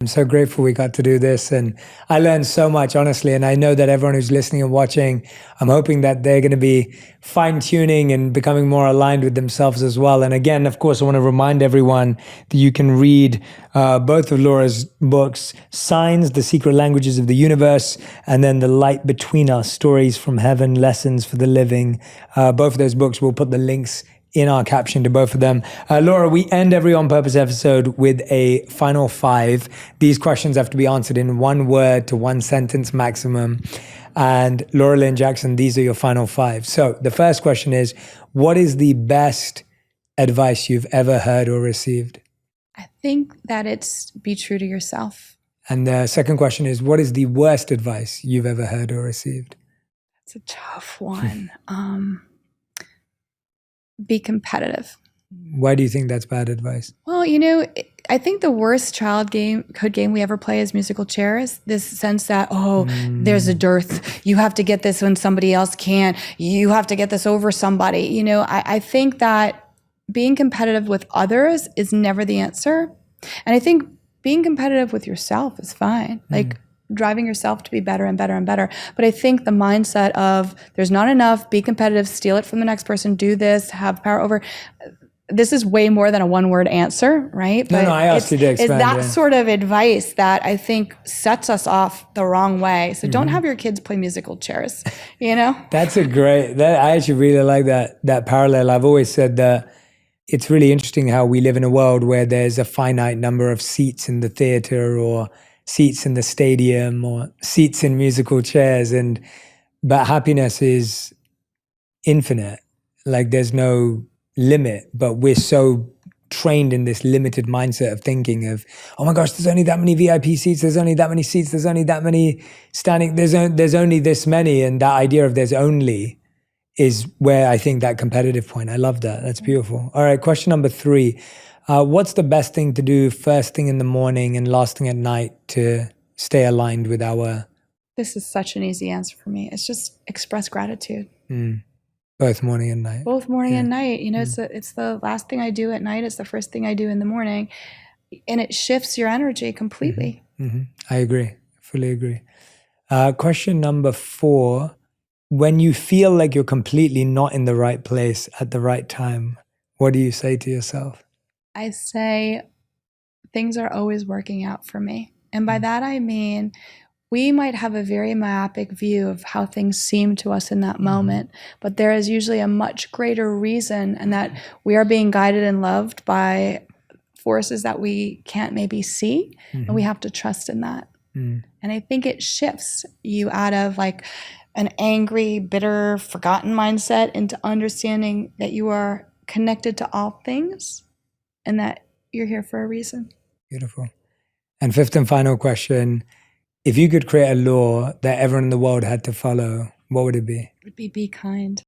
I'm so grateful we got to do this, and I learned so much, honestly. And I know that everyone who's listening and watching, I'm hoping that they're going to be fine-tuning and becoming more aligned with themselves as well. And again, of course, I want to remind everyone that you can read both of Laura's books, Signs, The Secret Languages of the Universe, and then The Light Between Us, Stories from Heaven, Lessons for the Living. Both of those books, we'll put the links in our caption to both of them. Laura, we end every On Purpose episode with a final 5. These questions have to be answered in 1 word to 1 sentence maximum. And Laura Lynn Jackson, these are your final 5. So the first question is, what is the best advice you've ever heard or received? I think that it's be true to yourself. And the second question is, what is the worst advice you've ever heard or received? That's a tough one. Be competitive. Why do you think that's bad advice? Well, I think the worst child game we ever play is musical chairs. This sense that, there's a dearth. You have to get this when somebody else can't. You have to get this over somebody. I think that being competitive with others is never the answer. And I think being competitive with yourself is fine. Like driving yourself to be better and better and better. But I think the mindset of there's not enough, be competitive, steal it from the next person, do this, have power over. This is way more than a 1-word answer, right? No, I asked you to expand. It's that sort of advice that I think sets us off the wrong way. So don't have your kids play musical chairs, That's I actually really like that parallel. I've always said that it's really interesting how we live in a world where there's a finite number of seats in the theater or seats in the stadium or seats in musical chairs, but happiness is infinite. Like there's no limit, but we're so trained in this limited mindset of thinking of, oh my gosh, there's only that many VIP seats, there's only that many seats, there's only that many standing, there's only this many, and that idea of there's only is where I think that competitive point. I love that. That's beautiful. All right, question number 3. What's the best thing to do first thing in the morning and last thing at night to stay aligned with our... This is such an easy answer for me. It's just express gratitude. Both morning and night. Both morning and night. It's the last thing I do at night. It's the first thing I do in the morning. And it shifts your energy completely. I agree. Fully agree. Question number 4. When you feel like you're completely not in the right place at the right time, what do you say to yourself? I say things are always working out for me. And by that I mean, we might have a very myopic view of how things seem to us in that moment, but there is usually a much greater reason, and that we are being guided and loved by forces that we can't maybe see, and we have to trust in that. And I think it shifts you out of like an angry, bitter, forgotten mindset into understanding that you are connected to all things and that you're here for a reason. Beautiful. And 5th and final question, if you could create a law that everyone in the world had to follow, what would it be? It would be kind.